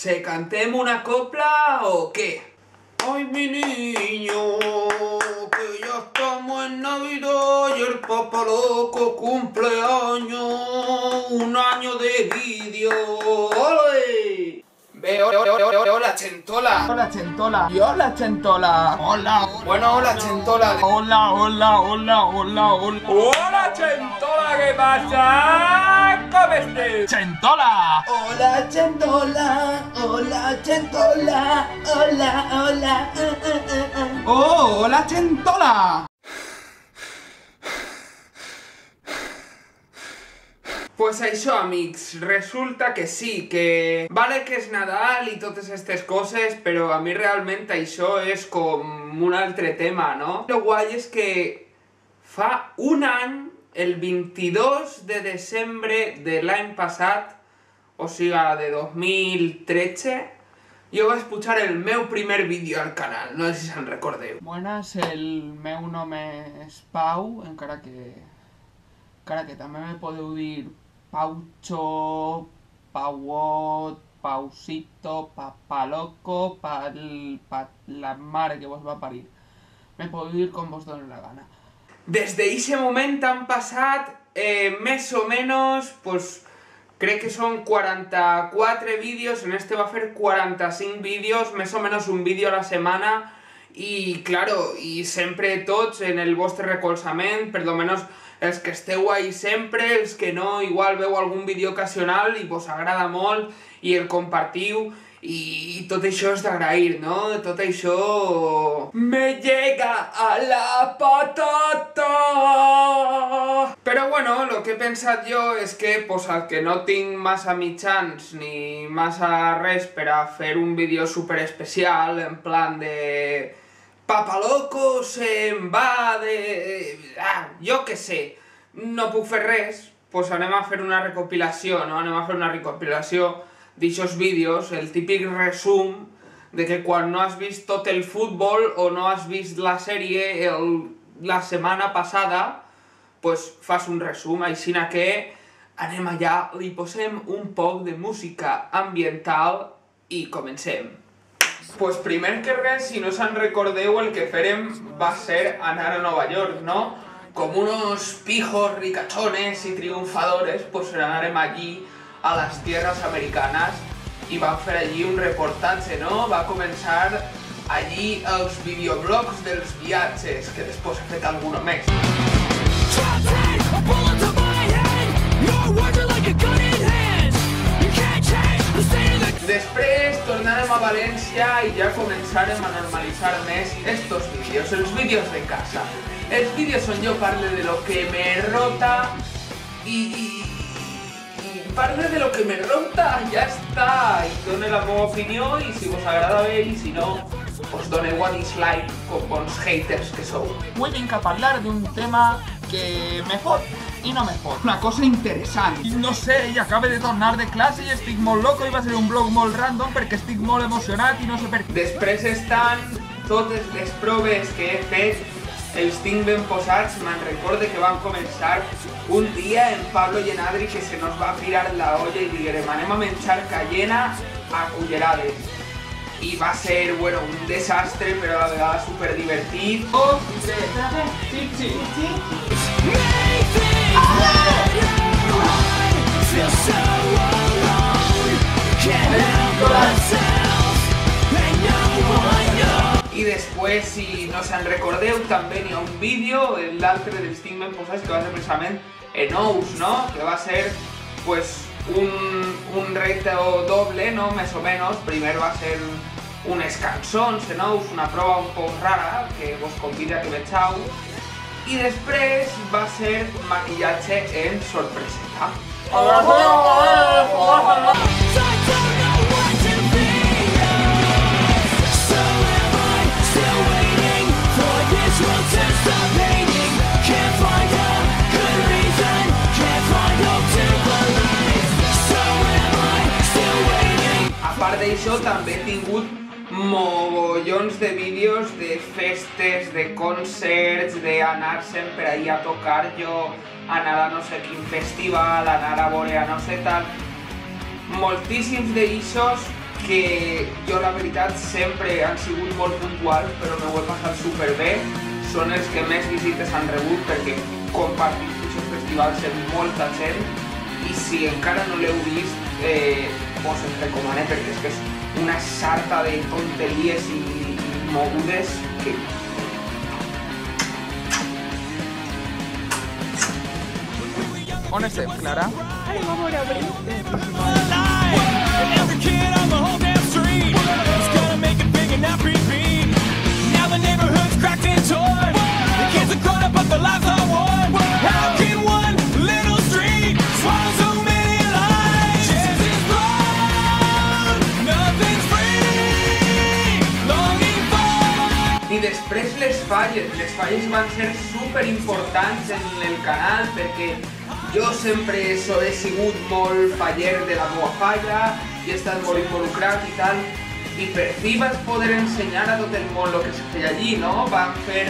¿Se cantemos una copla o qué? Ay, mi niño, que ya estamos en Navidad y el Papa Loco cumpleaños, un año de vídeo. ¡Ole! Hola, Chentola. Hola, Chentola. Y hola, Chentola. Hola. Bueno, hola, Chentola. Hola. ¡Hola, Chentola! ¿Qué pasa? ¿Cómo estás? ¡Chentola! Hola, Chentola. Hola, Chentola. Hola. ¡Oh, hola, Chentola! Pues això, amics, resulta que sí, que vale que és Nadal i totes aquestes coses, però a mi realment això és com un altre tema, no? Lo guai és que fa un any, el 22 de desembre de l'any passat, o sigui, de 2013, jo vaig pujar el meu primer vídeo al canal, no sé si se'n recordeu. Buenas, el meu nom és Pau, encara que també me podeu dir Paucho, Pauot, Pausito, Papaloco, la mare que vos va parir. Me podeu dir com vos doni la gana. Des d'eixe moment han passat, més o menys, pues, crec que són 44 vídeos, en este va fer 45 vídeos, més o menys un vídeo a la setmana, i, claro, i sempre tots en el vostre recolzament, per lo menos els que esteu ahí sempre, els que no, igual veu algun vídeo ocasional i vos agrada molt i el compartiu, i tot això és d'agrair, no? Tot això me llega a la patata! Però bueno, el que he pensat jo és que, pues, al que no tinc massa mitjans ni massa res per a fer un vídeo super especial, en plan de... Papa Loco se'n va de... jo què sé, no puc fer res, doncs anem a fer una recopilació, no? Anem a fer una recopilació d'aixòs vídeos, el típic resum de que quan no has vist tot el futbol o no has vist la sèrie la setmana passada, doncs fas un resum, així que anem allà, li posem un poc de música ambiental i comencem. Pues primer que res, si no se'n recordeu, el que farem va ser anar a Nova York, ¿no? Com unos pijos ricachones y triunfadores, pues anarem allí a las tierras americanas i vam fer allí un reportatge, no? Va començar allí els videoblogs dels viatges, que després he fet alguna més. Després tornarem a València i ja començarem a normalitzar més estos vídeos, els vídeos de casa. Els vídeos on jo parle de lo que me rota i parle de lo que me rota, ja està, i done la meva opinió i si vos agrada bé i si no, us doneu a dislike com bons haters que sou. Avui vinc a parlar d'un tema que me fot i no me fot. Una cosa interessant. I no sé, i acabo de tornar de classe i estic molt loco i va ser un vlog molt random perquè estic molt emocionat i no sé per què. Després estan totes les proves que he fet, els tinc ben posats, me'n recorde que van començar un dia en Pablo i en Adri que se nos va pirar la olla i diguérem anem a menjar cayena a cullerades. I va ser, bueno, un desastre, però a la vegada super divertit. Oh, sí. I després, si no se'n recordeu, també n'hi ha un vídeo, l'altre dels tinc ben posats, que va ser precisament en Ous, no? Que va ser, pues, un reto doble, no? Més o menys. Primer va ser unes cançons en Ous, una prova un poc rara, que vos convido a que vegeu. I després va ser maquillatge en sorpreseta. A part d'això, també he tingut mogollons de vídeos de festes, de concerts, d'anar sempre ahí a tocar jo, anar a no sé quin festival, anar a veure a no sé tal. Moltíssims d'eixos que jo la veritat sempre han sigut molt puntuals, però m'ho he passat superbé. Són els que més visites han rebut perquè compartim aquests festivals amb molta gent i si encara no l'heu vist, us el recomano perquè és que és una sarta de tonteries i mogudes que... On estem, Clara? Anem a veure Brit. I després les falles van ser superimportants en el canal perquè jo sempre he sigut molt faller de la meva falla i he estat molt involucrat i tal, i per fi vaig poder ensenyar a tot el món el que se feia allí, no? Vam fer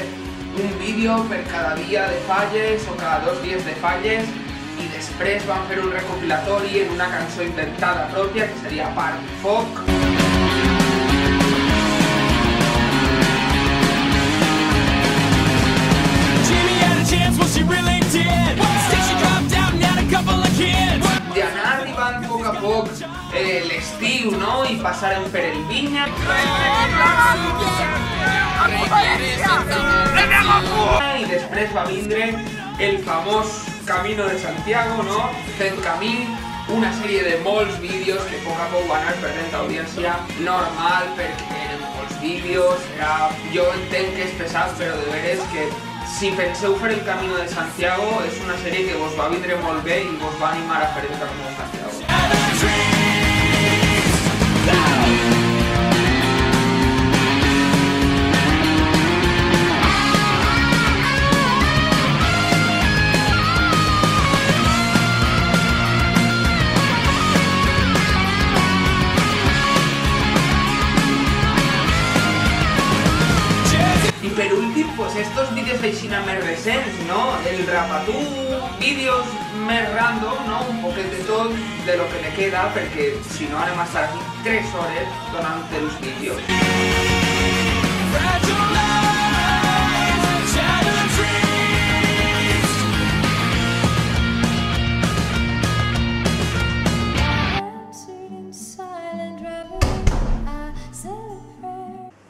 un vídeo per cada dia de falles o cada 2 dies de falles i després vam fer un recopilatori en una cançó inventada pròpia que seria Party Folk. De anar arribant a poc l'estiu, no? I passarem per el Vinya. I després va vindre el famós Camino de Santiago, no? Fent camí, una sèrie de molts vídeos que a poc van anar perdent audiència. Normal, perquè eren molts vídeos, jo entenc que és pesat, però de veres que si penseu fer el Camino de Santiago és una sèrie que vos va vindre molt bé i vos va animar a fer el Camino de Santiago. I per últim, pues estos vídeos aixina més recents, no? El Rapatú, vídeos més random, no? Un poquet de tot de lo que me queda, perquè si no anem a estar aquí 3 hores donant els vídeos.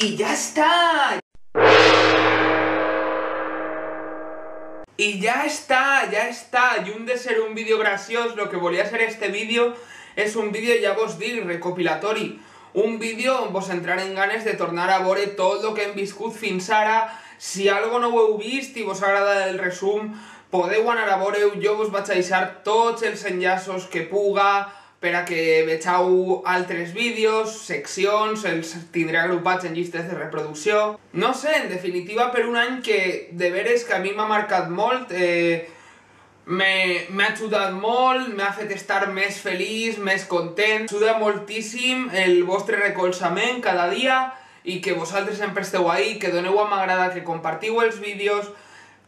I ja està! I ja està, lluny de ser un vídeo graciós, lo que volia ser este vídeo és un vídeo, ja vos dic, recopilatori. Un vídeo on vos entraren ganes de tornar a veure tot el que hem viscut fins ara. Si algo no ho heu vist i vos agrada el resum, podeu anar a veure-ho. Jo vos vaig a deixar tots els enllaços que puga per a que vegeu altres vídeos, seccions, els tindré agrupats en llistes de reproducció. No sé, en definitiva, per un any que de veres que a mi m'ha marcat molt, m'ha ajudat molt, m'ha fet estar més feliç, més content. Ajuda moltíssim el vostre recolzament cada dia i que vosaltres sempre esteu ahí, que doneu a m'agrada, que compartiu els vídeos.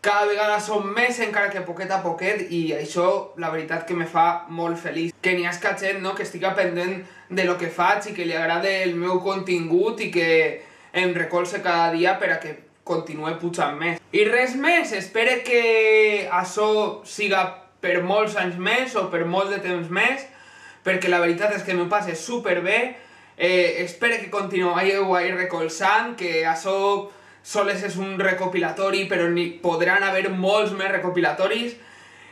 Cada vegada som més, encara que poquet a poquet, i això, la veritat, que me fa molt feliç. Que n'hi ha gent, no?, que estigui pendent de lo que faig i que li agrade el meu contingut i que em recolze cada dia per a que continuï pujant més. I res més, espero que això siga per molts anys més o per molt de temps més, perquè la veritat és que m'ho passe superbé. Espero que continueu ahí recolzant, que això sols és un recopilatori, però podran haver molts més recopilatoris,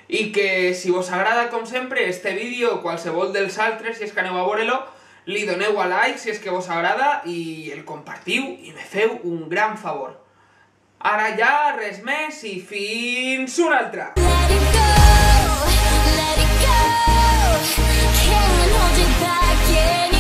i que si vos agrada, com sempre, este vídeo o qualsevol dels altres, si és que aneu a veure-lo, li doneu a like si és que vos agrada i el compartiu i me feu un gran favor. Ara ja, res més i fins una altra! Let it go, can't hold it back anymore.